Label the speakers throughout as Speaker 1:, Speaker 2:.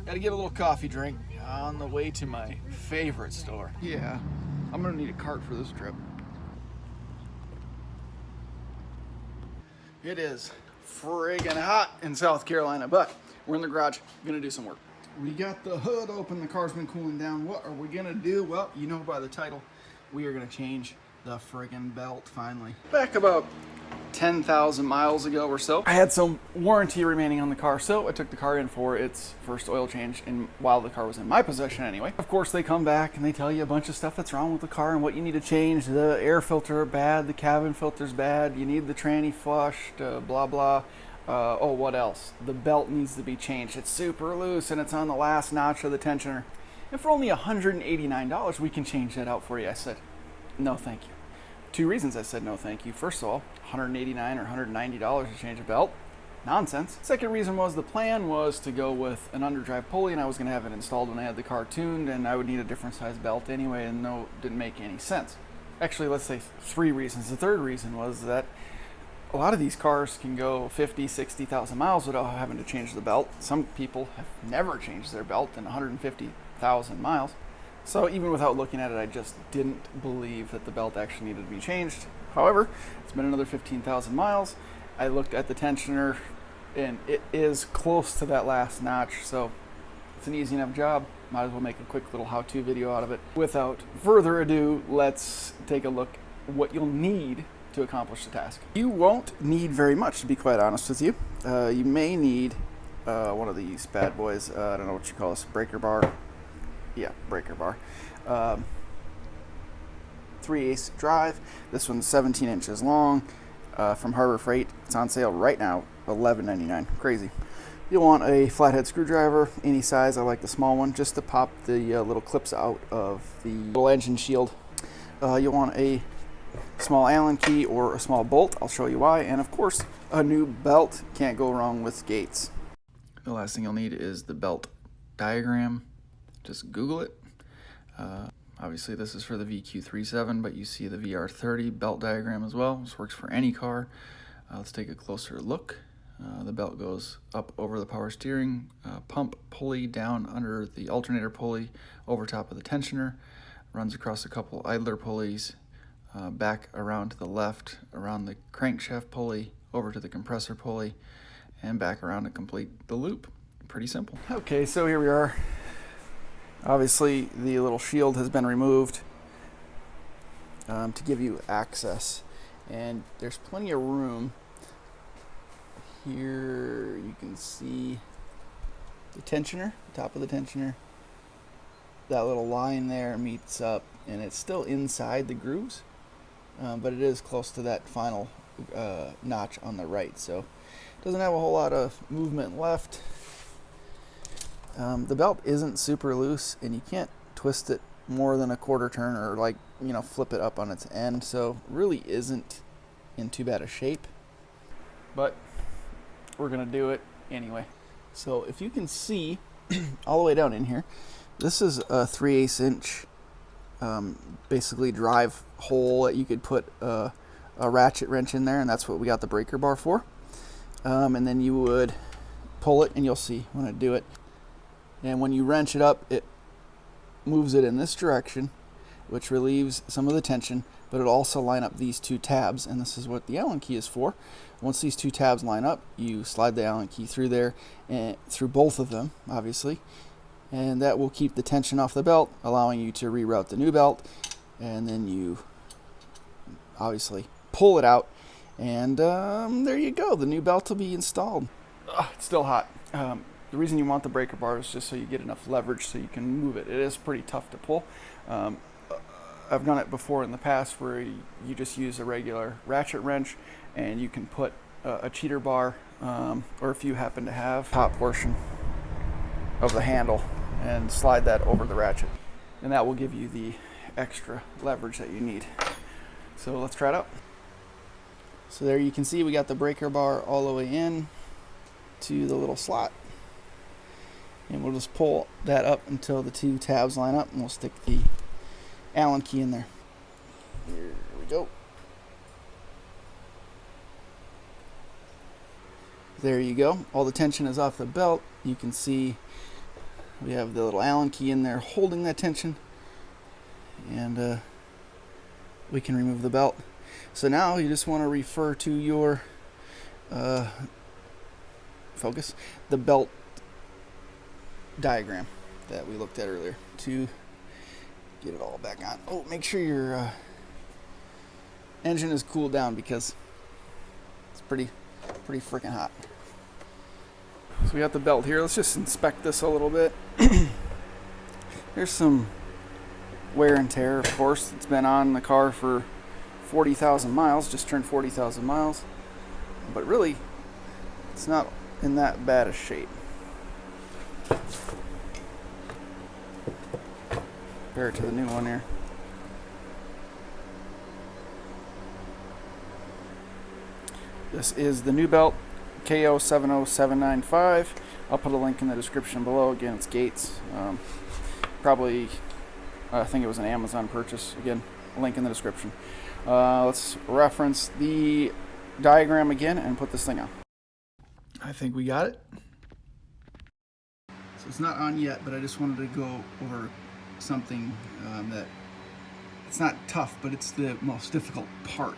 Speaker 1: Gotta get a little coffee drink on the way to my favorite store. Yeah, I'm gonna need a cart for this trip. It is friggin' hot in South Carolina, but we're in the garage, gonna do some work. We got the hood open, the car's been cooling down. What are we gonna do? Well, you know by the title, we are gonna change the friggin' belt finally. Back about 10,000 miles ago or so, I had some warranty remaining on the car, so I took the car in for its first oil change, and while the car was in my possession anyway. Of course, they come back and they tell you a bunch of stuff that's wrong with the car and what you need to change. The air filter bad, the cabin filter's bad, you need the tranny flushed, blah blah. Oh, what else? The belt needs to be changed. It's super loose and it's on the last notch of the tensioner. And for only $189, we can change that out for you. I said, no thank you. Two reasons I said no thank you. First of all, $189 or $190 to change a belt. Nonsense. Second reason was the plan was to go with an underdrive pulley, and I was going to have it installed when I had the car tuned, and I would need a different size belt anyway, and no, didn't make any sense. Actually, let's say three reasons. The third reason was that a lot of these cars can go 50, 60,000 miles without having to change the belt. Some people have never changed their belt in 150,000 miles. So even without looking at it, I just didn't believe that the belt actually needed to be changed. However, it's been another 15,000 miles. I looked at the tensioner and it is close to that last notch, so it's an easy enough job. Might as well make a quick little how-to video out of it. Without further ado, let's take a look at what you'll need to accomplish the task. You won't need very much, to be quite honest with you. You may need one of these bad boys. I don't know what you call this, breaker bar. Yeah, breaker bar. 3/8 drive. This one's 17 inches long. From Harbor Freight. It's on sale right now, $11.99. Crazy. You'll want a flathead screwdriver, any size. I like the small one, just to pop the little clips out of the little engine shield. You'll want a small Allen key or a small bolt. I'll show you why. And of course, a new belt. Can't go wrong with Gates. The last thing you'll need is the belt diagram. Just Google it. Obviously this is for the VQ37, but you see the VR30 belt diagram as well. This works for any car. Let's take a closer look. The belt goes up over the power steering, pump pulley down under the alternator pulley, over top of the tensioner, runs across a couple idler pulleys, back around to the left, around the crankshaft pulley, over to the compressor pulley, and back around to complete the loop. Pretty simple. Okay, so here we are. Obviously, the little shield has been removed to give you access, and there's plenty of room. Here you can see the tensioner, the top of the tensioner. That little line there meets up, and it's still inside the grooves, but it is close to that final notch on the right, so it doesn't have a whole lot of movement left. The belt isn't super loose, and you can't twist it more than a quarter turn or flip it up on its end, so really isn't in too bad a shape, but we're gonna do it anyway. So if you can see all the way down in here, this is a 3/8 inch basically drive hole that you could put a ratchet wrench in there, and that's what we got the breaker bar for. And then you would pull it, and you'll see when I do it. And when you wrench it up, it moves it in this direction, which relieves some of the tension, but it'll also line up these two tabs, and this is what the Allen key is for. Once these two tabs line up, you slide the Allen key through there, and through both of them, obviously, and that will keep the tension off the belt, allowing you to reroute the new belt, and then you obviously pull it out, and there you go. The new belt will be installed. It's still hot. The reason you want the breaker bar is just so you get enough leverage so you can move it. It is pretty tough to pull. I've done it before in the past where you just use a regular ratchet wrench, and you can put a cheater bar, or if you happen to have top portion of the handle, and slide that over the ratchet, and that will give you the extra leverage that you need. So let's try it out. So there you can see we got the breaker bar all the way in to the little slot. And we'll just pull that up until the two tabs line up, and we'll stick the Allen key in there. Here we go. There you go. All the tension is off the belt. You can see We have the little Allen key in there holding that tension, and we can remove the belt. So now you just want to refer to your focus, the belt diagram that we looked at earlier to get it all back on. Oh, make sure your engine is cooled down because it's pretty freaking hot. So we got the belt here. Let's just inspect this a little bit. There's some wear and tear, of course. It's been on the car for 40,000 miles, just turned 40,000 miles. But really, it's not in that bad a shape. Compare it to the new one here. This is the new belt, Q70795. I'll put a link in the description below. Again, it's Gates. Probably, I think it was an Amazon purchase. Again, a link in the description. Let's reference the diagram again and put this thing on. I think we got it. So it's not on yet, but I just wanted to go over something that it's not tough, but it's the most difficult part.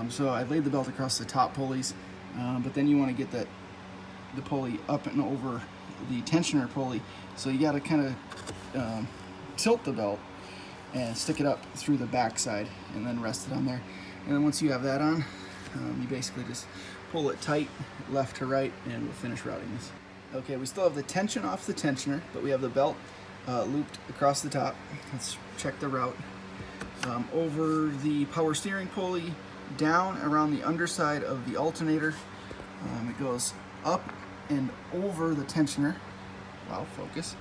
Speaker 1: So I laid the belt across the top pulleys, but then you want to get the pulley up and over the tensioner pulley. So you got to kind of tilt the belt and stick it up through the back side and then rest it on there. And then once you have that on, you basically just pull it tight left to right, and we'll finish routing this. Okay, we still have the tension off the tensioner, but we have the belt looped across the top. Let's check the route. Over the power steering pulley, down around the underside of the alternator. It goes up and over the tensioner. Wow, focus.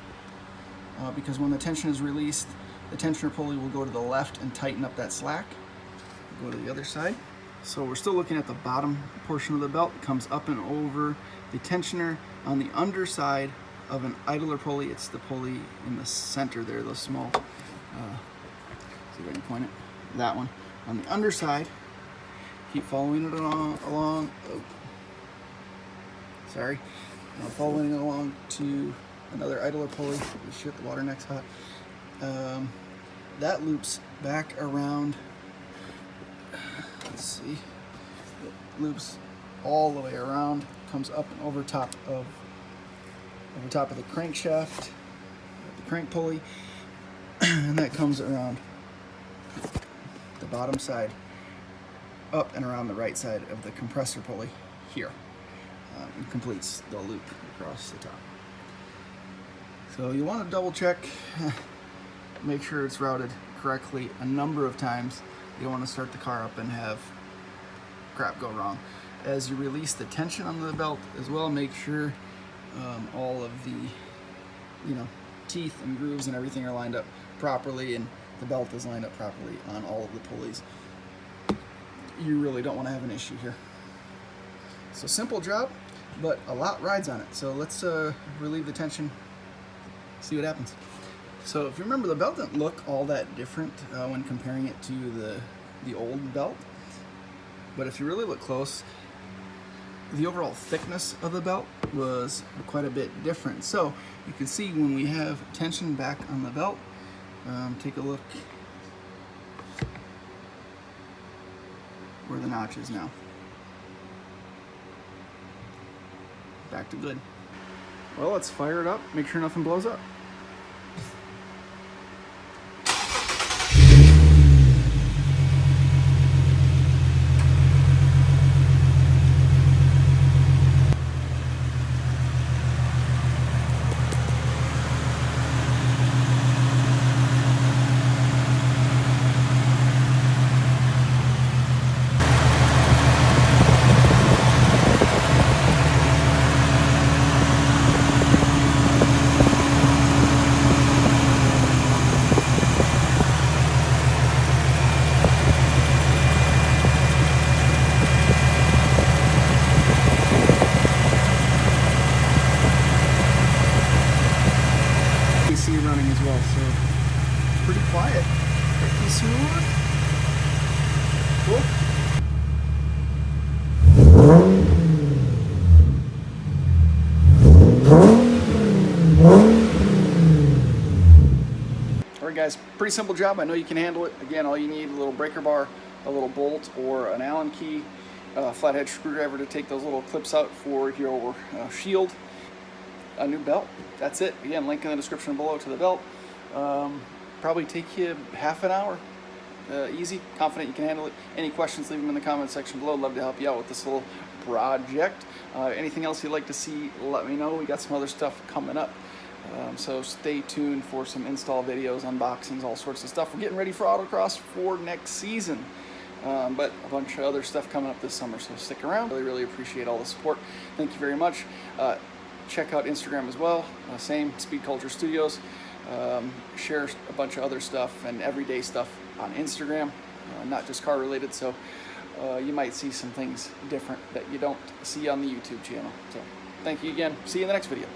Speaker 1: Because when the tension is released, the tensioner pulley will go to the left and tighten up that slack. Go to the other side. So we're still looking at the bottom portion of the belt. It comes up and over the tensioner on the underside of an idler pulley. It's the pulley in the center there, those small, see if I can point it, that one. On the underside, keep following it along. Oh. Sorry. Following it along to another idler pulley. Shit, the water neck's hot. That loops back around. Let's see. It loops all the way around, comes up and over top of the crankshaft, the crank pulley, and that comes around the bottom side, up and around the right side of the compressor pulley here, and completes the loop across the top. So you want to double check, make sure it's routed correctly a number of times. You don't want to start the car up and have crap go wrong. As you release the tension on the belt as well, make sure all of the teeth and grooves and everything are lined up properly, and the belt is lined up properly on all of the pulleys. You really don't want to have an issue here. So simple job, but a lot rides on it. So let's relieve the tension, see what happens. So if you remember, the belt didn't look all that different when comparing it to the old belt. But if you really look close, the overall thickness of the belt was quite a bit different. So you can see when we have tension back on the belt, take a look where the notch is now. Back to good. Well, let's fire it up, make sure nothing blows up. Running as well, so it's pretty quiet, pretty smooth. Cool. guys, pretty simple job. I know you can handle it. Again, all you need a little breaker bar, a little bolt or an Allen key, a flathead screwdriver to take those little clips out for your shield, a new belt. That's it. Again, link in the description below to the belt. Probably take you half an hour. Easy, confident you can handle it. Any questions, leave them in the comment section below. Love to help you out with this little project. Anything else you'd like to see, let me know. We got some other stuff coming up. So stay tuned for some install videos, unboxings, all sorts of stuff. We're getting ready for autocross for next season. But a bunch of other stuff coming up this summer, so stick around. Really appreciate all the support. Thank you very much. Check out Instagram as well, same, Speed Culture Studios. Share a bunch of other stuff and everyday stuff on Instagram, not just car related, so you might see some things different that you don't see on the YouTube channel. So thank you again. See you in the next video.